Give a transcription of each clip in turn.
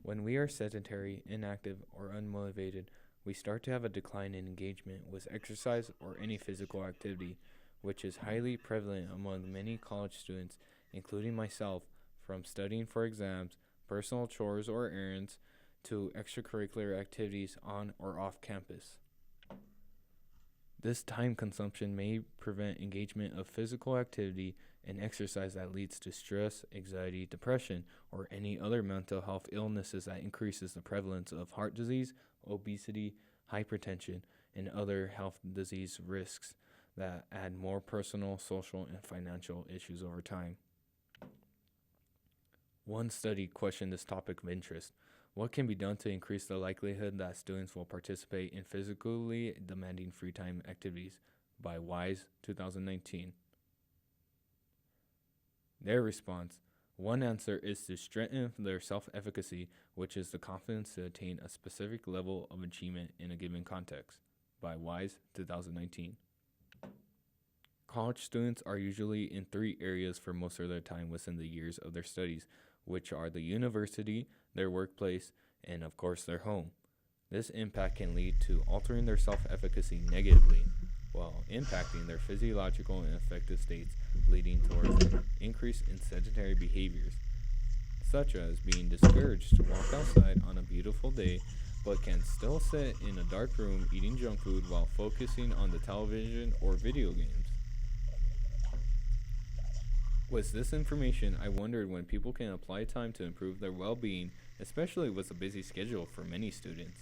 When we are sedentary, inactive, or unmotivated, we start to have a decline in engagement with exercise or any physical activity, which is highly prevalent among many college students, including myself, from studying for exams, personal chores or errands, to extracurricular activities on or off campus. This time consumption may prevent engagement of physical activity and exercise that leads to stress, anxiety, depression, or any other mental health illnesses that increases the prevalence of heart disease, obesity, hypertension, and other health disease risks that add more personal, social, and financial issues over time. One study questioned this topic of interest. What can be done to increase the likelihood that students will participate in physically demanding free time activities? By Wise, 2019. Their response: one answer is to strengthen their self-efficacy, which is the confidence to attain a specific level of achievement in a given context. By Wise, 2019. College students are usually in three areas for most of their time within the years of their studies, which are the university, their workplace, and of course their home. This impact can lead to altering their self-efficacy negatively, while impacting their physiological and affective states, leading towards an increase in sedentary behaviors, such as being discouraged to walk outside on a beautiful day, but can still sit in a dark room eating junk food while focusing on the television or video games. With this information, I wondered when people can apply time to improve their well-being, especially with a busy schedule for many students.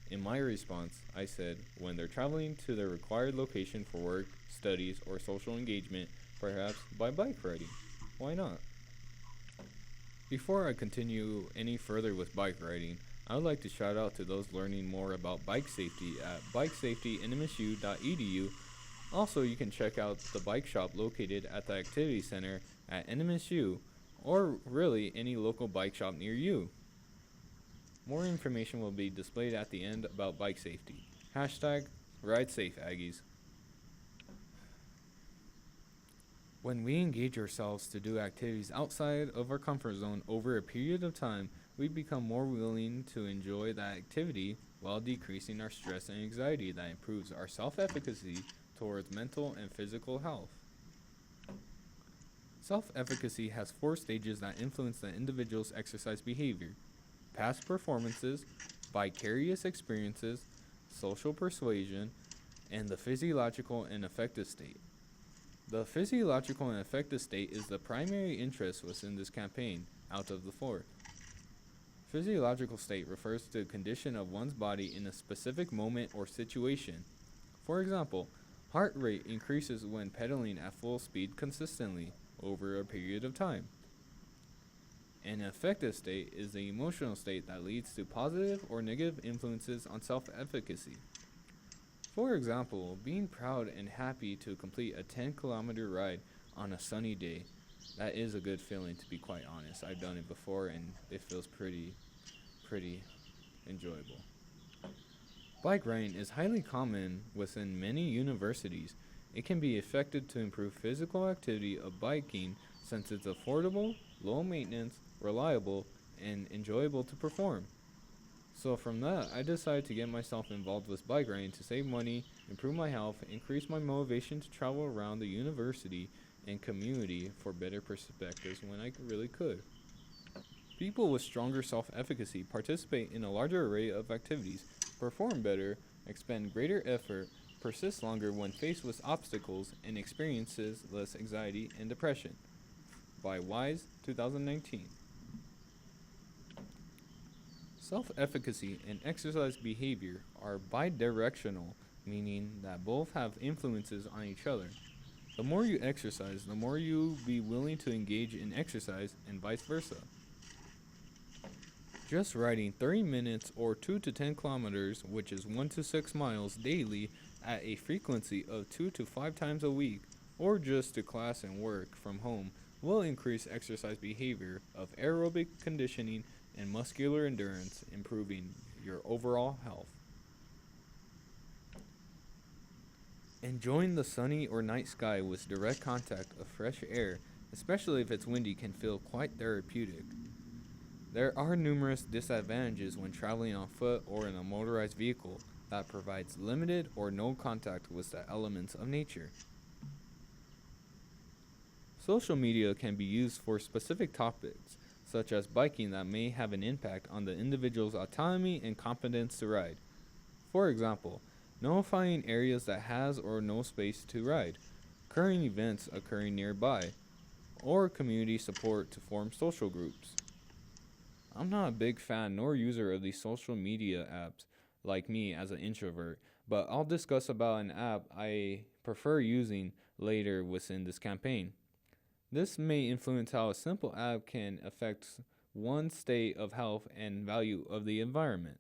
In my response, I said when they're traveling to their required location for work, studies, or social engagement, perhaps by bike riding. Why not? Before I continue any further with bike riding, I would like to shout out to those learning more about bike safety at bikesafetynmsu.edu. Also, you can check out the bike shop located at the Activity Center at NMSU, or really any local bike shop near you. More information will be displayed at the end about bike safety. Hashtag Ride Safe Aggies. When we engage ourselves to do activities outside of our comfort zone over a period of time, we become more willing to enjoy that activity while decreasing our stress and anxiety that improves our self-efficacy towards mental and physical health. Self-efficacy has 4 stages that influence the individual's exercise behavior: past performances, vicarious experiences, social persuasion, and the physiological and affective state. The physiological and affective state is the primary interest within this campaign out of the 4. Physiological state refers to a condition of one's body in a specific moment or situation. For example, heart rate increases when pedaling at full speed consistently over a period of time. An affective state is the emotional state that leads to positive or negative influences on self-efficacy. For example, being proud and happy to complete a 10-kilometer ride on a sunny day. That is a good feeling, to be quite honest. I've done it before and it feels pretty enjoyable. Bike riding is highly common within many universities. It can be effective to improve physical activity of biking since it's affordable, low maintenance, reliable, and enjoyable to perform. So from that, I decided to get myself involved with bike riding to save money, improve my health, increase my motivation to travel around the university and community for better perspectives when I really could. People with stronger self-efficacy participate in a larger array of activities, perform better, expend greater effort, persist longer when faced with obstacles, and experiences less anxiety and depression. By Wise, 2019. Self-efficacy and exercise behavior are bidirectional, meaning that both have influences on each other. The more you exercise, the more you'll be willing to engage in exercise, and vice versa. Just riding 30 minutes or 2 to 10 kilometers, which is 1 to 6 miles daily at a frequency of 2 to 5 times a week, or just to class and work from home, will increase exercise behavior of aerobic conditioning and muscular endurance, improving your overall health. Enjoying the sunny or night sky with direct contact of fresh air, especially if it's windy, can feel quite therapeutic. There are numerous disadvantages when traveling on foot or in a motorized vehicle that provides limited or no contact with the elements of nature. Social media can be used for specific topics, such as biking, that may have an impact on the individual's autonomy and confidence to ride. For example, notifying areas that has or no space to ride, current events occurring nearby, or community support to form social groups. I'm not a big fan nor user of these social media apps like me as an introvert, but I'll discuss about an app I prefer using later within this campaign. This may influence how a simple app can affect one's state of health and value of the environment.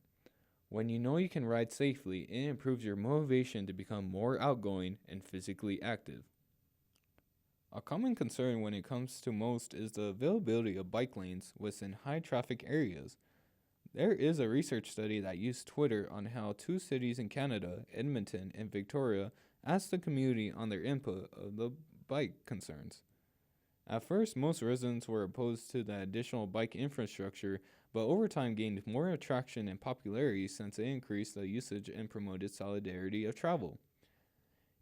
When you know you can ride safely, it improves your motivation to become more outgoing and physically active. A common concern when it comes to most is the availability of bike lanes within high traffic areas. There is a research study that used Twitter on how two cities in Canada, Edmonton and Victoria, asked the community on their input of the bike concerns. At first, most residents were opposed to the additional bike infrastructure, but over time gained more attraction and popularity since it increased the usage and promoted solidarity of travel.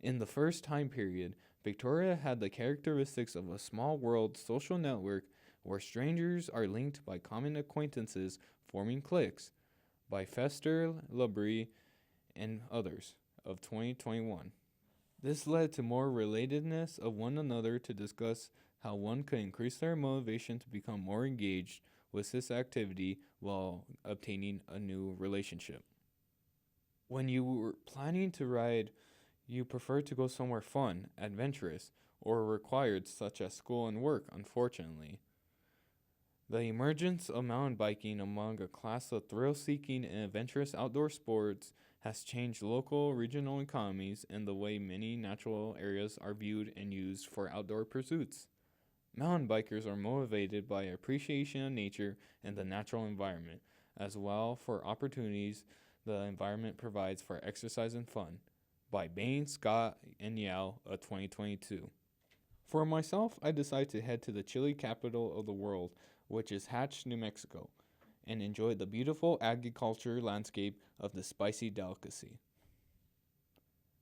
In the first time period, Victoria had the characteristics of a small world social network where strangers are linked by common acquaintances forming cliques, by Fester, Labrie, and others of 2021. This led to more relatedness of one another to discuss how one could increase their motivation to become more engaged with this activity while obtaining a new relationship. When you were planning to ride, you prefer to go somewhere fun, adventurous, or required, such as school and work, unfortunately. The emergence of mountain biking among a class of thrill seeking and adventurous outdoor sports has changed local, regional economies and the way many natural areas are viewed and used for outdoor pursuits. Mountain bikers are motivated by appreciation of nature and the natural environment, as well for opportunities the environment provides for exercise and fun. By Bain, Scott, and Yao of 2022. For myself, I decided to head to the chili capital of the world, which is Hatch, New Mexico, and enjoy the beautiful agriculture landscape of the spicy delicacy.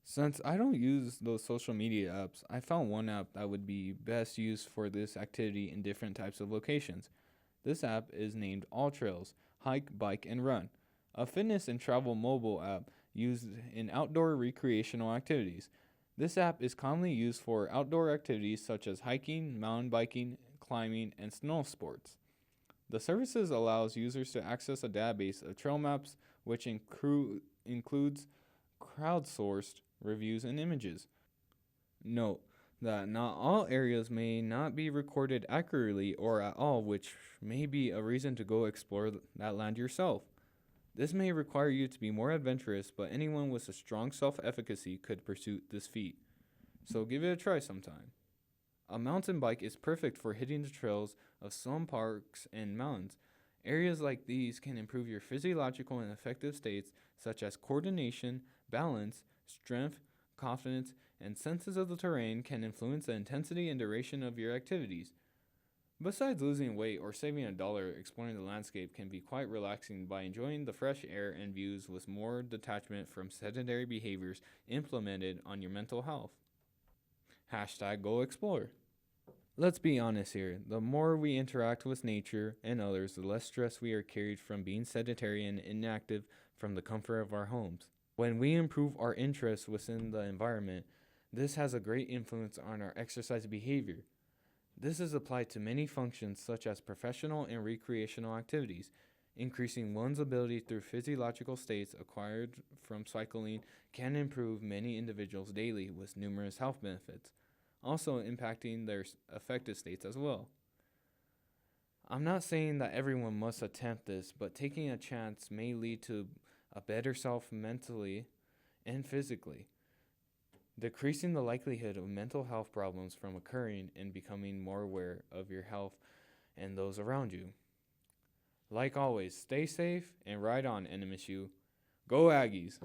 Since I don't use those social media apps, I found one app that would be best used for this activity in different types of locations. This app is named All Trails, Hike, Bike, and Run, a fitness and travel mobile app used in outdoor recreational activities. This app is commonly used for outdoor activities such as hiking, mountain biking, climbing, and snow sports. The services allows users to access a database of trail maps, which includes crowdsourced reviews and images. Note that not all areas may not be recorded accurately or at all, which may be a reason to go explore that land yourself. This may require you to be more adventurous, but anyone with a strong self-efficacy could pursue this feat. So give it a try sometime. A mountain bike is perfect for hitting the trails of some parks and mountains. Areas like these can improve your physiological and affective states such as coordination, balance, strength, confidence, and senses of the terrain can influence the intensity and duration of your activities. Besides losing weight or saving $1, exploring the landscape can be quite relaxing by enjoying the fresh air and views with more detachment from sedentary behaviors implemented on your mental health. Hashtag Go Explore. Let's be honest here, the more we interact with nature and others, the less stress we are carried from being sedentary and inactive from the comfort of our homes. When we improve our interests within the environment, this has a great influence on our exercise behavior. This is applied to many functions such as professional and recreational activities. Increasing one's ability through physiological states acquired from cycling can improve many individuals daily with numerous health benefits, also impacting their affective states as well. I'm not saying that everyone must attempt this, but taking a chance may lead to a better self mentally and physically, decreasing the likelihood of mental health problems from occurring and becoming more aware of your health and those around you. Like always, stay safe and ride on, NMSU. Go Aggies!